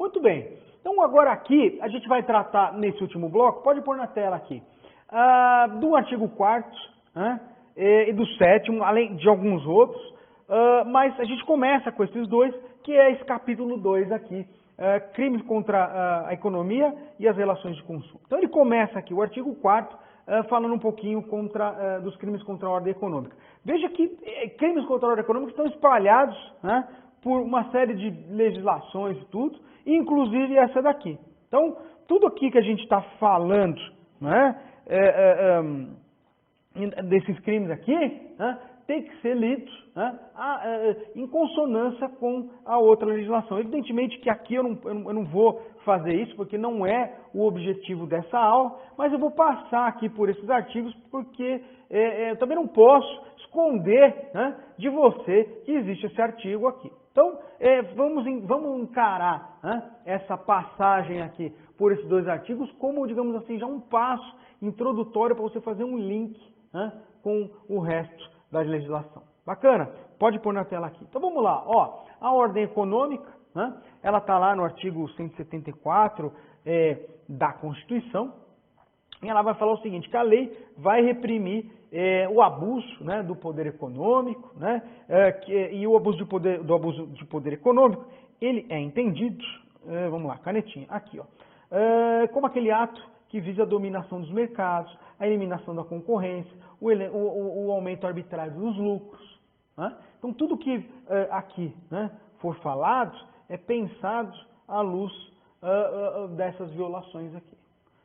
Muito bem. Então agora aqui a gente vai tratar nesse último bloco, pode pôr na tela aqui, do artigo 4º, né, e do 7º, além de alguns outros, mas a gente começa com esses dois, que é esse capítulo 2 aqui, crimes contra a economia e as relações de consumo. Então ele começa aqui, o artigo 4º, falando um pouquinho dos crimes contra a ordem econômica. Veja que crimes contra a ordem econômica estão espalhados, né, por uma série de legislações e tudo, inclusive essa daqui. Então, tudo aqui que a gente está falando, né, desses crimes aqui, né, tem que ser lido, né, em consonância com a outra legislação. Evidentemente que aqui eu não vou fazer isso, porque não é o objetivo dessa aula, mas eu vou passar aqui por esses artigos, porque eu também não posso esconder, né, de você que existe esse artigo aqui. Então, vamos encarar, né, essa passagem aqui por esses dois artigos como, digamos assim, já um passo introdutório para você fazer um link, né, com o resto da legislação. Bacana? Pode pôr na tela aqui. Então vamos lá. Ó, a ordem econômica, né, ela está lá no artigo 174 da Constituição, e ela vai falar o seguinte, que a lei vai reprimir o abuso, né, do poder econômico, né, e o abuso de poder econômico, ele é entendido, vamos lá, canetinha, aqui, ó, como aquele ato que visa a dominação dos mercados, a eliminação da concorrência, o aumento arbitrário dos lucros. Né? Então, tudo que aqui, né, for falado é pensado à luz dessas violações aqui.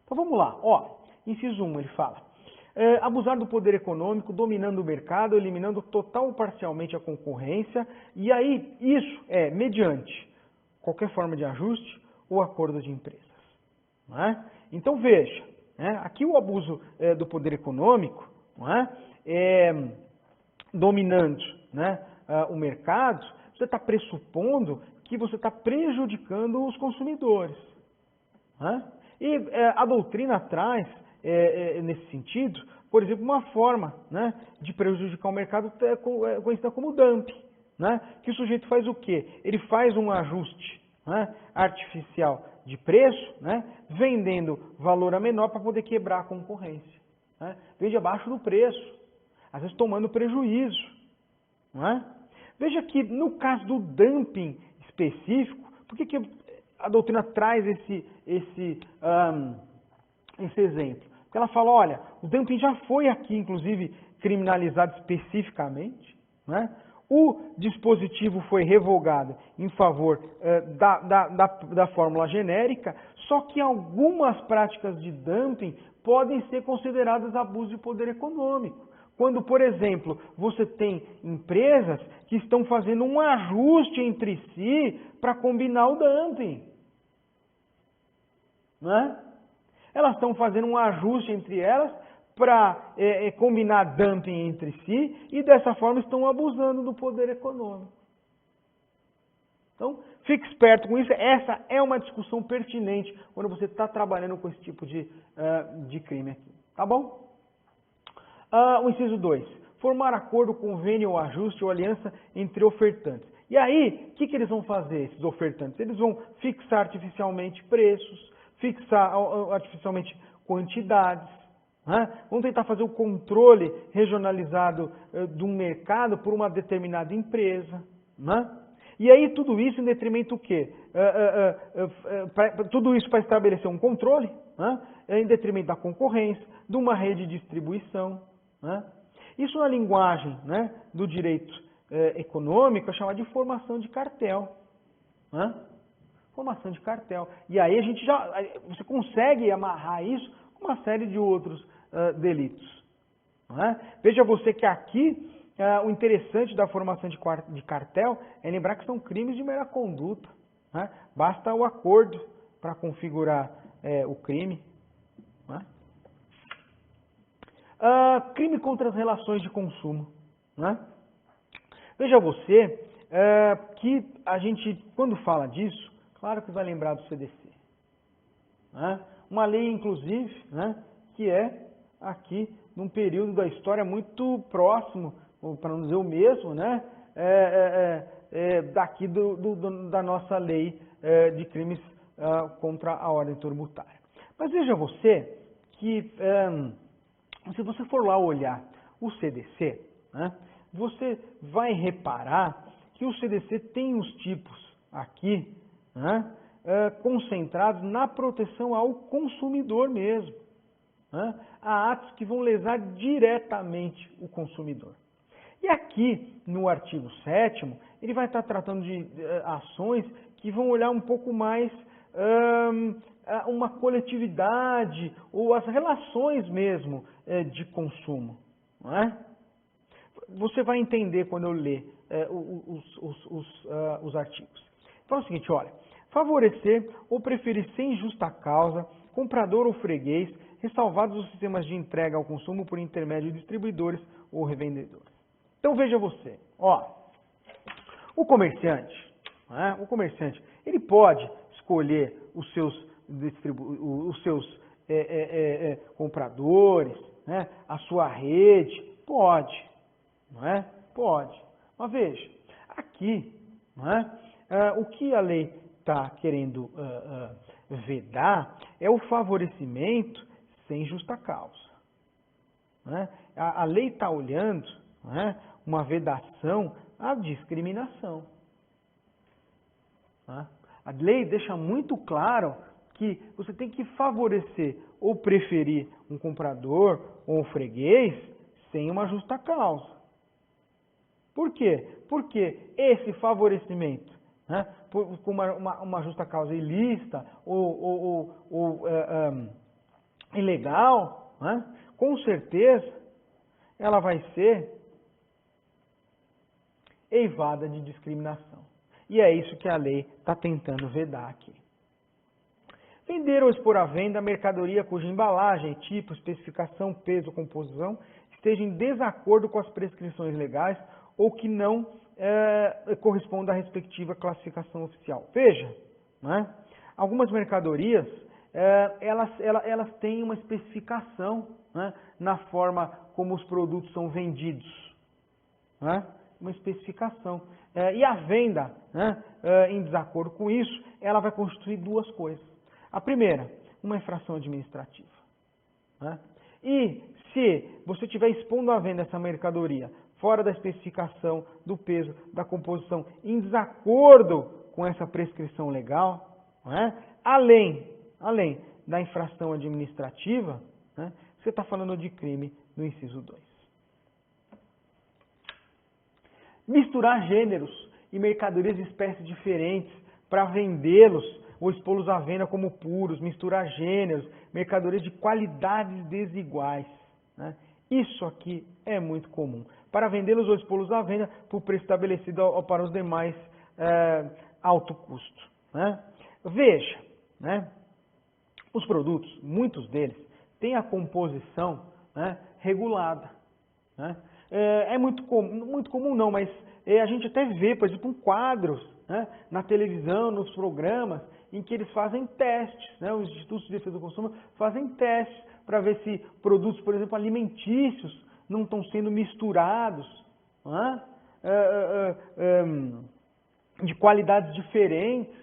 Então, vamos lá. Ó, inciso 1, ele fala. Abusar do poder econômico, dominando o mercado, eliminando total ou parcialmente a concorrência, e aí isso é mediante qualquer forma de ajuste ou acordo de empresas. Não é? Então veja, né, aqui o abuso do poder econômico, não é, dominando, né, o mercado, você está pressupondo que você está prejudicando os consumidores. Não é? E a doutrina traz, nesse sentido, por exemplo, uma forma, né, de prejudicar o mercado conhecida como dumping. Né, que o sujeito faz o quê? Ele faz um ajuste, né, artificial de preço, né, vendendo valor a menor para poder quebrar a concorrência. Né? Vende abaixo do preço, às vezes tomando prejuízo. Não é? Veja que no caso do dumping específico, por que a doutrina traz esse exemplo? Porque ela fala, olha, o dumping já foi aqui, inclusive, criminalizado especificamente, né? O dispositivo foi revogado em favor da fórmula genérica, só que algumas práticas de dumping podem ser consideradas abuso de poder econômico. Quando, por exemplo, você tem empresas que estão fazendo um ajuste entre si para combinar o dumping. Né? Elas estão fazendo um ajuste entre elas para combinar dumping entre si e dessa forma estão abusando do poder econômico. Então, fique esperto com isso. Essa é uma discussão pertinente quando você está trabalhando com esse tipo de crime aqui. Tá bom? O inciso 2. Formar acordo, convênio ou ajuste ou aliança entre ofertantes. E aí, o que eles vão fazer, esses ofertantes? Eles vão fixar artificialmente preços, fixar artificialmente quantidades, né? Vamos tentar fazer o controle regionalizado de um mercado por uma determinada empresa. Né? E aí tudo isso em detrimento do quê? Tudo isso para estabelecer um controle, né? Em detrimento da concorrência, de uma rede de distribuição. Né? Isso na linguagem, né, do direito econômico é chamado de formação de cartel. Né? Formação de cartel. E aí você consegue amarrar isso com uma série de outros delitos. Não é? Veja você que aqui o interessante da formação de cartel é lembrar que são crimes de mera conduta. Né? Basta o acordo para configurar o crime. Não é? Crime contra as relações de consumo. Né? Veja você que a gente, quando fala disso, claro que vai lembrar do CDC. Né? Uma lei, inclusive, né, que é aqui num período da história muito próximo, para não dizer o mesmo, né, daqui da nossa lei de crimes contra a ordem tributária. Mas veja você que, se você for lá olhar o CDC, né, você vai reparar que o CDC tem os tipos aqui, né, concentrados na proteção ao consumidor mesmo. Né? Há atos que vão lesar diretamente o consumidor. E aqui, no artigo 7º, ele vai estar tratando de ações que vão olhar um pouco mais uma coletividade ou as relações mesmo de consumo. Não é? Você vai entender quando eu ler os artigos. Então é o seguinte, olha, favorecer ou preferir sem justa causa, comprador ou freguês, ressalvados os sistemas de entrega ao consumo por intermédio de distribuidores ou revendedores. Então veja você, ó, o comerciante, ele pode escolher os seus compradores, né, a sua rede, pode, não é? Pode. Mas veja, aqui, não é? O que a lei está querendo vedar é o favorecimento sem justa causa. Né? A lei está olhando, né, uma vedação à discriminação. Né? A lei deixa muito claro que você tem que favorecer ou preferir um comprador ou um freguês sem uma justa causa. Por quê? Porque esse favorecimento, né, com uma justa causa ilícita ou ilegal, né, com certeza ela vai ser eivada de discriminação. E é isso que a lei está tentando vedar aqui. Vender ou expor à venda mercadoria cuja embalagem, tipo, especificação, peso ou composição esteja em desacordo com as prescrições legais ou que não corresponda à respectiva classificação oficial. Veja, né, algumas mercadorias elas têm uma especificação, né, na forma como os produtos são vendidos. Né? Uma especificação. E a venda, né, em desacordo com isso, ela vai constituir duas coisas. A primeira, uma infração administrativa. Né? E se você estiver expondo à venda essa mercadoria fora da especificação, do peso, da composição, em desacordo com essa prescrição legal, né, além da infração administrativa, né, você está falando de crime no inciso 2. Misturar gêneros e mercadorias de espécies diferentes para vendê-los ou expô-los à venda como puros, misturar gêneros, mercadorias de qualidades desiguais. Né? Isso aqui é muito comum. Para vendê-los ou expô-los à venda por preço estabelecido para os demais alto custo. Né? Veja, né? Os produtos, muitos deles, têm a composição, né, regulada. Né? É muito comum não, mas a gente até vê, por exemplo, quadros, né, na televisão, nos programas, em que eles fazem testes, né, os institutos de defesa do consumidor fazem testes para ver se produtos, por exemplo, alimentícios não estão sendo misturados, né, de qualidades diferentes.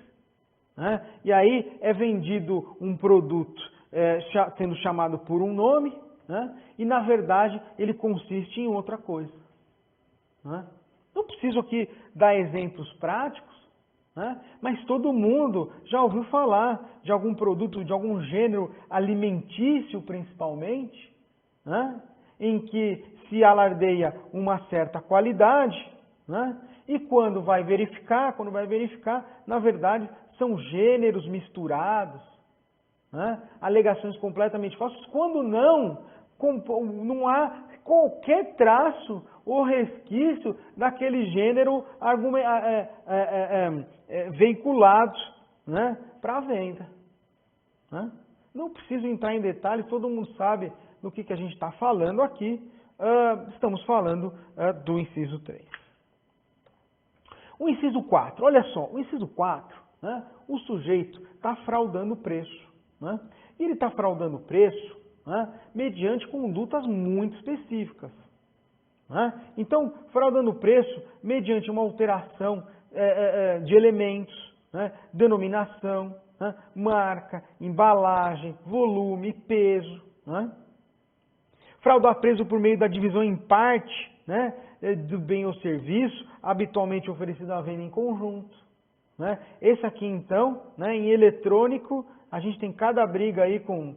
Né, e aí é vendido um produto sendo chamado por um nome, né, e na verdade ele consiste em outra coisa. Né? Não preciso aqui dar exemplos práticos, né? Mas todo mundo já ouviu falar de algum produto, de algum gênero alimentício principalmente, né? Em que se alardeia uma certa qualidade, né? E quando vai verificar, na verdade são gêneros misturados, né? Alegações completamente falsas, quando não há qualquer traço ou resquício daquele gênero veiculado, né, para a venda. Né? Não preciso entrar em detalhes, todo mundo sabe do que a gente está falando aqui. Estamos falando do inciso 3. O inciso 4, olha só, o inciso 4, né, o sujeito está fraudando o preço. Né? E ele está fraudando o preço, né, mediante condutas muito específicas. Né? Então, fraudando o preço mediante uma alteração de elementos, né, denominação, né? Marca, embalagem, volume, peso. Né? Fraudar preço por meio da divisão em parte, né, do bem ou serviço, habitualmente oferecido à venda em conjunto. Né? Esse aqui, então, né, em eletrônico, a gente tem cada briga aí com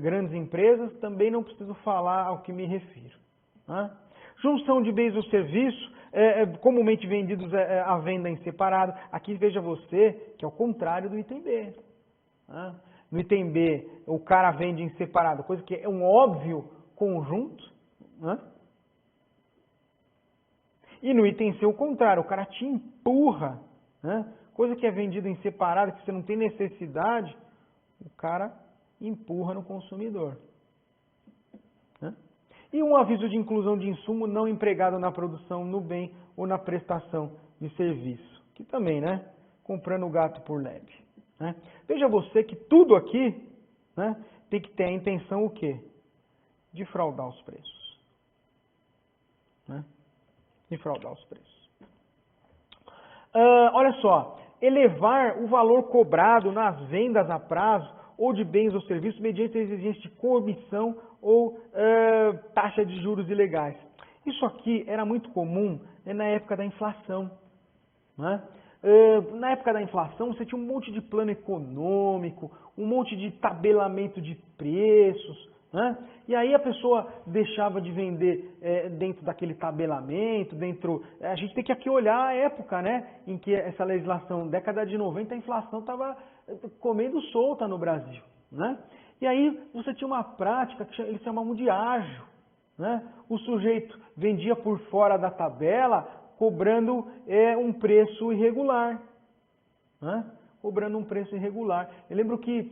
grandes empresas, também não preciso falar ao que me refiro. Né? Junção de bens ou serviço, comumente vendidos à venda em separado. Aqui veja você que é o contrário do item B. Né? No item B, o cara vende em separado, coisa que é um óbvio conjunto. Né? E no item C, o contrário, o cara te empurra, né? Coisa que é vendida em separado, que você não tem necessidade, o cara empurra no consumidor. Né? E um aviso de inclusão de insumo não empregado na produção, no bem ou na prestação de serviço. Que também, né? Comprando o gato por lebre. Né? Veja você que tudo aqui, né, tem que ter a intenção o quê? De fraudar os preços. Né? De fraudar os preços. Olha só, elevar o valor cobrado nas vendas a prazo ou de bens ou serviços mediante a exigência de comissão ou taxa de juros ilegais. Isso aqui era muito comum, né, na época da inflação. Né? Na época da inflação, você tinha um monte de plano econômico, um monte de tabelamento de preços, né? E aí a pessoa deixava de vender dentro daquele tabelamento, a gente tem que aqui olhar a época, né, em que essa legislação, década de 90, a inflação estava comendo solta no Brasil. Né? E aí você tinha uma prática que eles chamavam de ágio. Né? O sujeito vendia por fora da tabela, cobrando um preço irregular. Né? Cobrando um preço irregular. Eu lembro que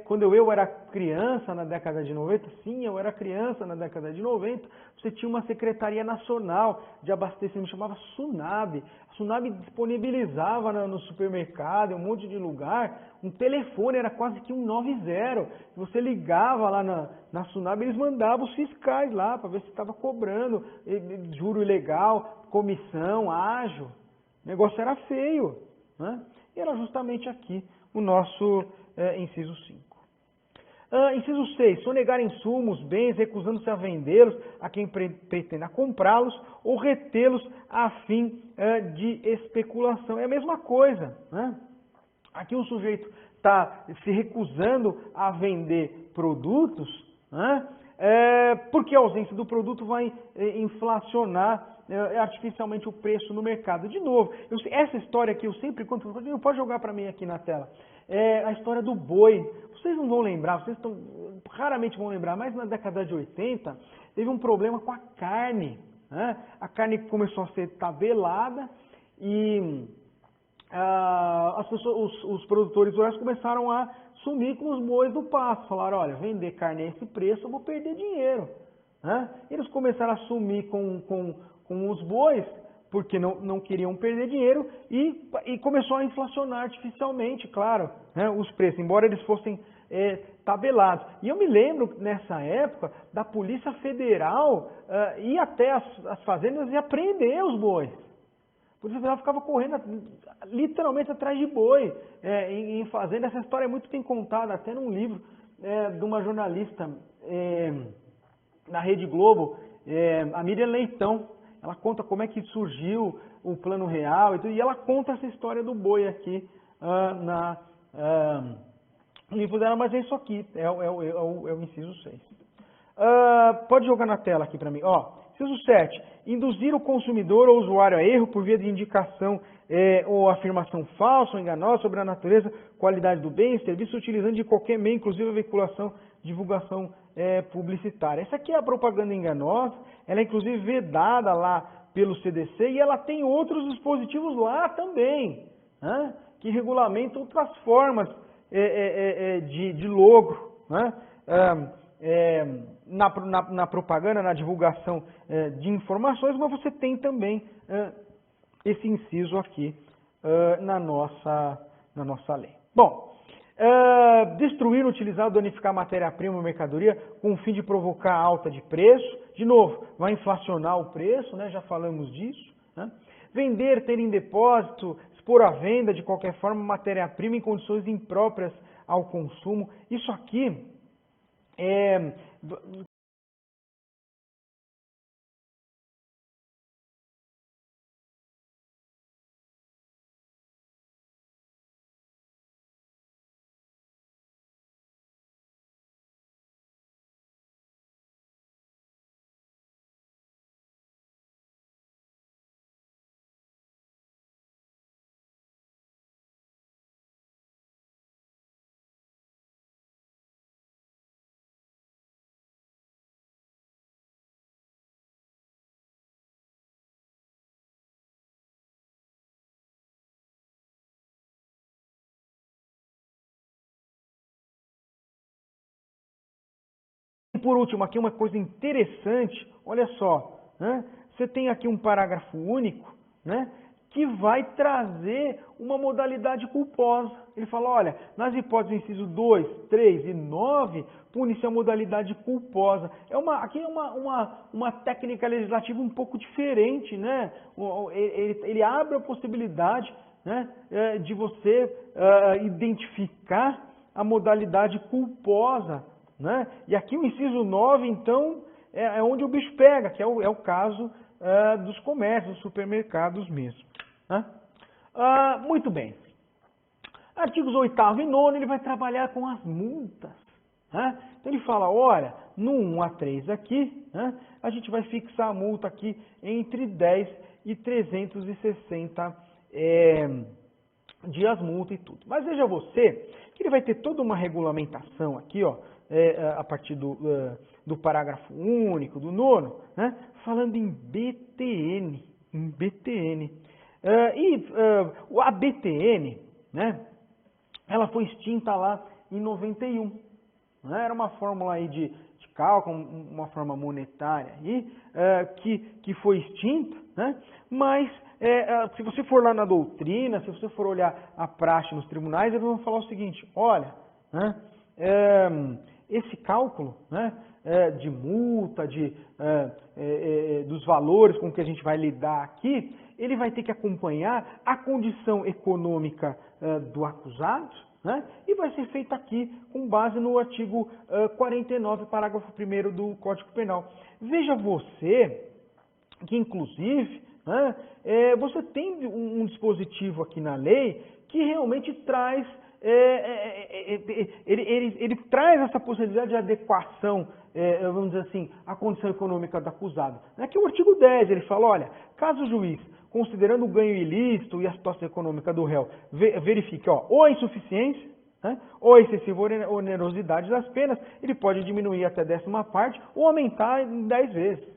quando eu era criança na década de 90, sim, eu era criança na década de 90, você tinha uma Secretaria Nacional de Abastecimento, chamava SUNAB. A SUNAB disponibilizava no supermercado, em um monte de lugar, um telefone, era quase que um 90. Você ligava lá na SUNAB, eles mandavam os fiscais lá para ver se estava cobrando juro ilegal, comissão, ágio. O negócio era feio. Né? E era justamente aqui o nosso inciso 5. Inciso 6. Sonegar insumos, bens, recusando-se a vendê-los a quem pretenda comprá-los ou retê-los a fim de especulação. É a mesma coisa. Né? Aqui o sujeito está se recusando a vender produtos, né? Porque a ausência do produto vai inflacionar artificialmente o preço no mercado. De novo, essa história aqui eu sempre conto, pode jogar para mim aqui na tela, a história do boi. Vocês não vão lembrar, raramente vão lembrar, mas na década de 80 teve um problema com a carne. Né? A carne começou a ser tabelada e os produtores rurais começaram a sumir com os bois do pasto. Falaram, olha, vender carne a esse preço eu vou perder dinheiro. Né? Eles começaram a sumir com os bois, porque não queriam perder dinheiro, e começou a inflacionar artificialmente, claro, né, os preços, embora eles fossem tabelados. E eu me lembro, nessa época, da Polícia Federal ir até as fazendas e apreender os bois. A Polícia Federal ficava correndo literalmente atrás de boi em fazenda. Essa história é muito bem contada, até num livro de uma jornalista na Rede Globo, a Miriam Leitão. Ela conta como é que surgiu o Plano Real e ela conta essa história do boi aqui no livro dela, mas é isso aqui, é o inciso 6. Pode jogar na tela aqui para mim. Inciso 7. Induzir o consumidor ou usuário a erro por via de indicação ou afirmação falsa ou enganosa sobre a natureza, qualidade do bem e serviço, utilizando de qualquer meio, inclusive a veiculação, divulgação publicitária. Essa aqui é a propaganda enganosa, ela é inclusive vedada lá pelo CDC e ela tem outros dispositivos lá também, né, que regulamentam outras formas de logro, né, na propaganda, na divulgação de informações, mas você tem também esse inciso aqui na nossa lei. Bom, destruir, utilizar, danificar matéria-prima ou mercadoria com o fim de provocar alta de preço. De novo, vai inflacionar o preço, né? Já falamos disso. Né? Vender, ter em depósito, expor à venda, de qualquer forma, matéria-prima em condições impróprias ao consumo. Isso aqui é... E por último, aqui uma coisa interessante, olha só, né? Você tem aqui um parágrafo único, né? Que vai trazer uma modalidade culposa. Ele fala, olha, nas hipóteses inciso 2, 3 e 9, pune-se a modalidade culposa. Aqui é uma técnica legislativa um pouco diferente, né? Ele abre a possibilidade, né, de você identificar a modalidade culposa, né? E aqui o inciso 9, então, é onde o bicho pega, que é o caso dos comércios, dos supermercados mesmo. Né? Muito bem. Artigos 8º e 9º, ele vai trabalhar com as multas. Né? Então ele fala, olha, no 1 a 3 aqui, né, a gente vai fixar a multa aqui entre 10 e 360 dias multa e tudo. Mas veja você, que ele vai ter toda uma regulamentação aqui, ó, a partir do parágrafo único, do 9º, né, falando em BTN. A BTN, né, ela foi extinta lá em 91. Né, era uma fórmula aí de cálculo, uma forma monetária aí, que foi extinta, né, mas se você for lá na doutrina, se você for olhar a praxe nos tribunais, eles vão falar o seguinte, olha, né, esse cálculo, né, de multa, dos valores com que a gente vai lidar aqui, ele vai ter que acompanhar a condição econômica do acusado, né, e vai ser feito aqui com base no artigo 49, parágrafo 1º do Código Penal. Veja você que, inclusive, né, você tem um dispositivo aqui na lei que realmente traz, ele traz essa possibilidade de adequação, vamos dizer assim, à condição econômica do acusado. Que é o artigo 10, ele fala, olha, caso o juiz, considerando o ganho ilícito e a situação econômica do réu, verifique ou a insuficiência, né, ou a excessiva onerosidade das penas, ele pode diminuir até 10ª parte ou aumentar em 10 vezes.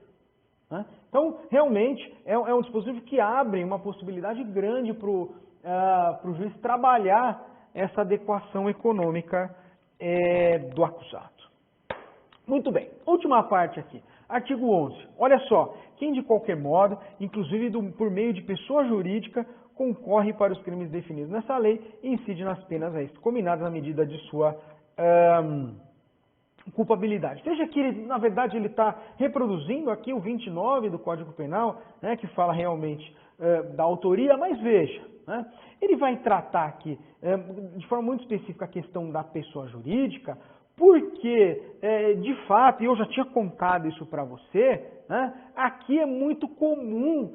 Né? Então, realmente, é um dispositivo que abre uma possibilidade grande para o juiz trabalhar essa adequação econômica do acusado. Muito bem, última parte aqui. Artigo 11. Olha só, quem de qualquer modo, inclusive por meio de pessoa jurídica, concorre para os crimes definidos nessa lei e incide nas penas combinadas à medida de sua culpabilidade. Veja que, na verdade, ele está reproduzindo aqui o 29 do Código Penal, né, que fala realmente da autoria, mas veja, né, ele vai tratar aqui de forma muito específica a questão da pessoa jurídica, porque, de fato, e eu já tinha contado isso para você, né, aqui é muito comum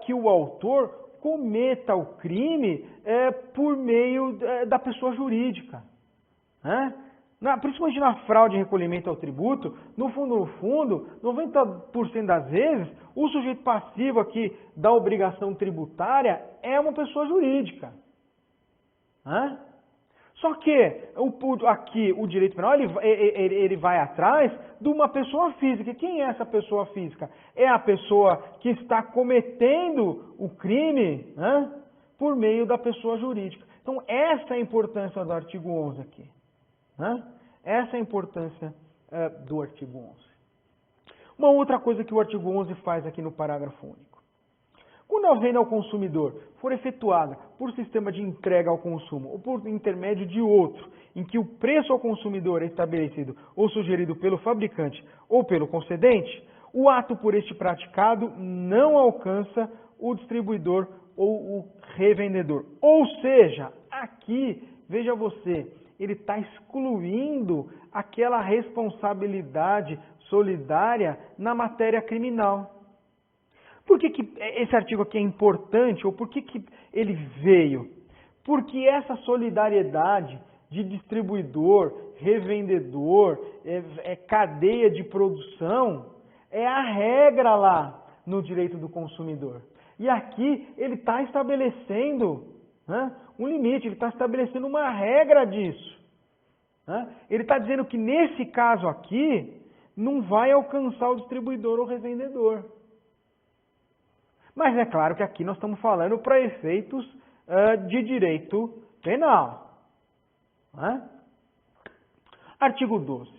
que o autor cometa o crime por meio da pessoa jurídica. Né? Principalmente na fraude e recolhimento ao tributo, no fundo, 90% das vezes, o sujeito passivo aqui da obrigação tributária é uma pessoa jurídica. Né? Só que aqui o direito penal ele vai atrás de uma pessoa física. Quem é essa pessoa física? É a pessoa que está cometendo o crime, né, por meio da pessoa jurídica. Então, essa é a importância do artigo 11 aqui. Né? Essa é a importância do artigo 11. Uma outra coisa que o artigo 11 faz aqui no parágrafo único. Quando a venda ao consumidor for efetuada por sistema de entrega ao consumo ou por intermédio de outro, em que o preço ao consumidor é estabelecido ou sugerido pelo fabricante ou pelo concedente, o ato por este praticado não alcança o distribuidor ou o revendedor. Ou seja, aqui, veja você, ele está excluindo aquela responsabilidade solidária na matéria criminal. Por que esse artigo aqui é importante, ou por que ele veio? Porque essa solidariedade de distribuidor, revendedor, cadeia de produção, é a regra lá no direito do consumidor. E aqui ele está estabelecendo um limite, ele está estabelecendo uma regra disso. Ele está dizendo que nesse caso aqui, não vai alcançar o distribuidor ou revendedor. Mas é claro que aqui nós estamos falando para efeitos de direito penal. Artigo 12.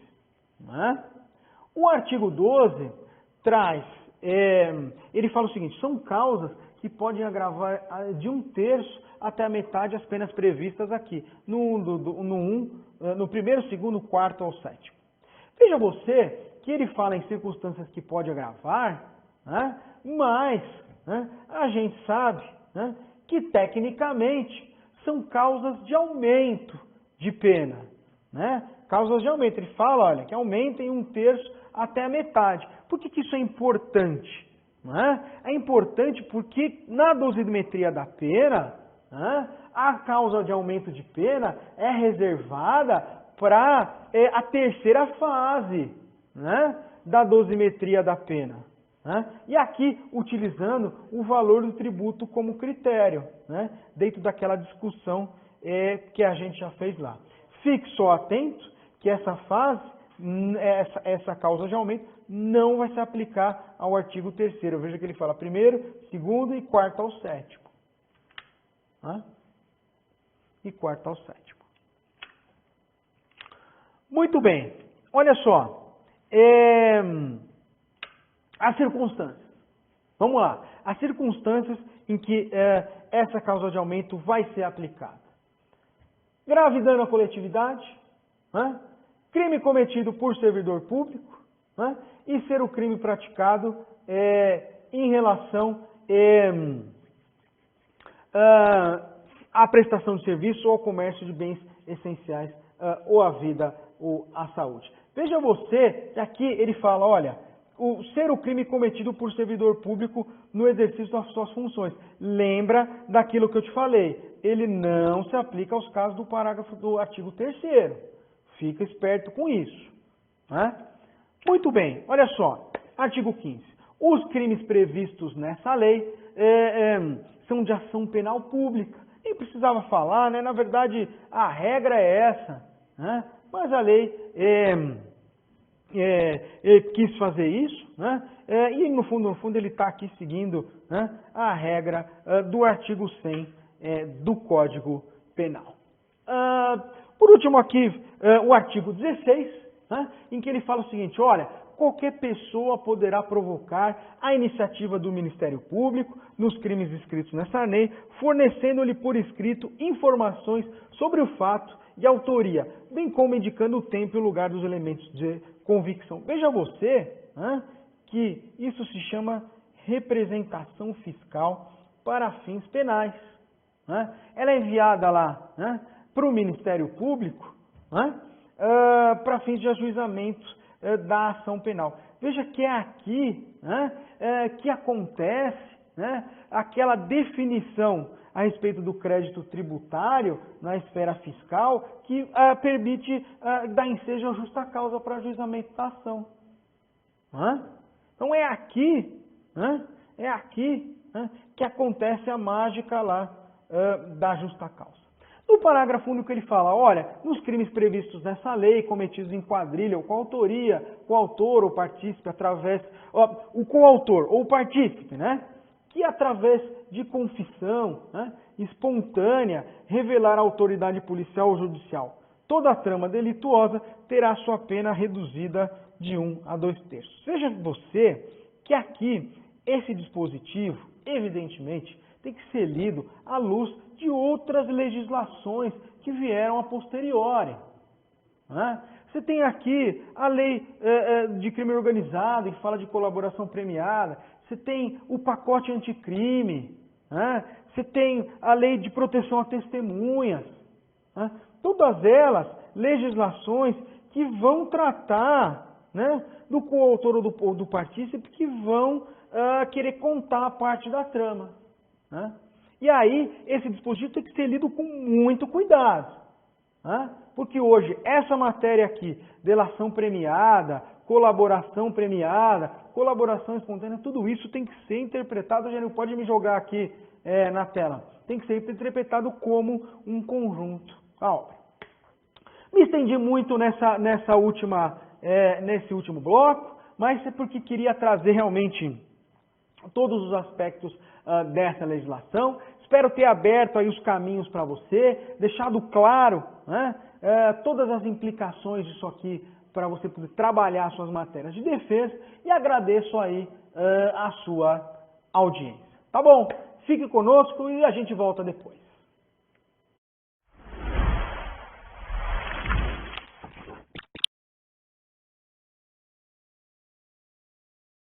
O artigo 12 traz, ele fala o seguinte, são causas que podem agravar de 1/3 até a metade as penas previstas aqui, no primeiro, segundo, quarto ou sétimo. Veja você que ele fala em circunstâncias que pode agravar, mas a gente sabe que tecnicamente são causas de aumento de pena. Causas de aumento. Ele fala, olha, que aumentem 1/3 até a metade. Por que isso é importante? É importante porque na dosimetria da pena, a causa de aumento de pena é reservada para a terceira fase da dosimetria da pena. E aqui, utilizando o valor do tributo como critério, dentro daquela discussão que a gente já fez lá. Fique só atento que essa fase, essa causa de aumento, não vai se aplicar ao artigo 3º. Veja que ele fala primeiro, segundo e quarto ao sétimo. E quarto ao sétimo. Muito bem. Olha só. As circunstâncias. Vamos lá. As circunstâncias em que essa causa de aumento vai ser aplicada. Grave dano à coletividade, crime cometido por servidor público, e ser o crime praticado em relação à prestação de serviço ou ao comércio de bens essenciais, ou à vida ou à saúde. Veja você que aqui ele fala, olha, ser o crime cometido por servidor público no exercício das suas funções. Lembra daquilo que eu te falei. Ele não se aplica aos casos do parágrafo do artigo 3º. Fica esperto com isso. Muito bem, olha só. Artigo 15. Os crimes previstos nessa lei são de ação penal pública. Nem precisava falar, né? Na verdade, a regra é essa. Mas a lei quis fazer isso, e no fundo ele está aqui seguindo a regra do artigo 100 do Código Penal. Por último aqui, o artigo 16, em que ele fala o seguinte, olha, qualquer pessoa poderá provocar a iniciativa do Ministério Público nos crimes descritos nessa lei, fornecendo-lhe por escrito informações sobre o fato e autoria, bem como indicando o tempo e o lugar dos elementos de convicção. Veja você que isso se chama representação fiscal para fins penais. Ela é enviada lá para o Ministério Público para fins de ajuizamento da ação penal. Veja que é aqui que acontece aquela definição a respeito do crédito tributário na esfera fiscal que permite dar ensejo à justa causa para ajuizamento da ação. Então é aqui que acontece a mágica lá da justa causa. No parágrafo único ele fala, olha, nos crimes previstos nessa lei, cometidos em quadrilha ou coautoria, coautor ou partícipe através, o coautor ou partícipe, que através de confissão espontânea revelar a autoridade policial ou judicial. Toda a trama delituosa terá sua pena reduzida de 1 a 2/3. Veja você que aqui esse dispositivo, evidentemente, tem que ser lido à luz de outras legislações que vieram a posteriori. Você tem aqui a lei de crime organizado, que fala de colaboração premiada. Você tem o pacote anticrime, né? Você tem a lei de proteção a testemunhas, né? Todas elas legislações que vão tratar, né, do coautor ou do partícipe, que vão querer contar a parte da trama, né? E aí, esse dispositivo tem que ser lido com muito cuidado, né? Porque hoje, essa matéria aqui, delação premiada, colaboração espontânea, tudo isso tem que ser interpretado, já não pode me jogar aqui na tela, tem que ser interpretado como um conjunto, a obra. Me estendi muito nesse último bloco, mas é porque queria trazer realmente todos os aspectos dessa legislação. Espero ter aberto aí os caminhos para você, deixado claro, né, todas as implicações disso aqui para você poder trabalhar suas matérias de defesa, e agradeço aí a sua audiência. Tá bom? Fique conosco e a gente volta depois.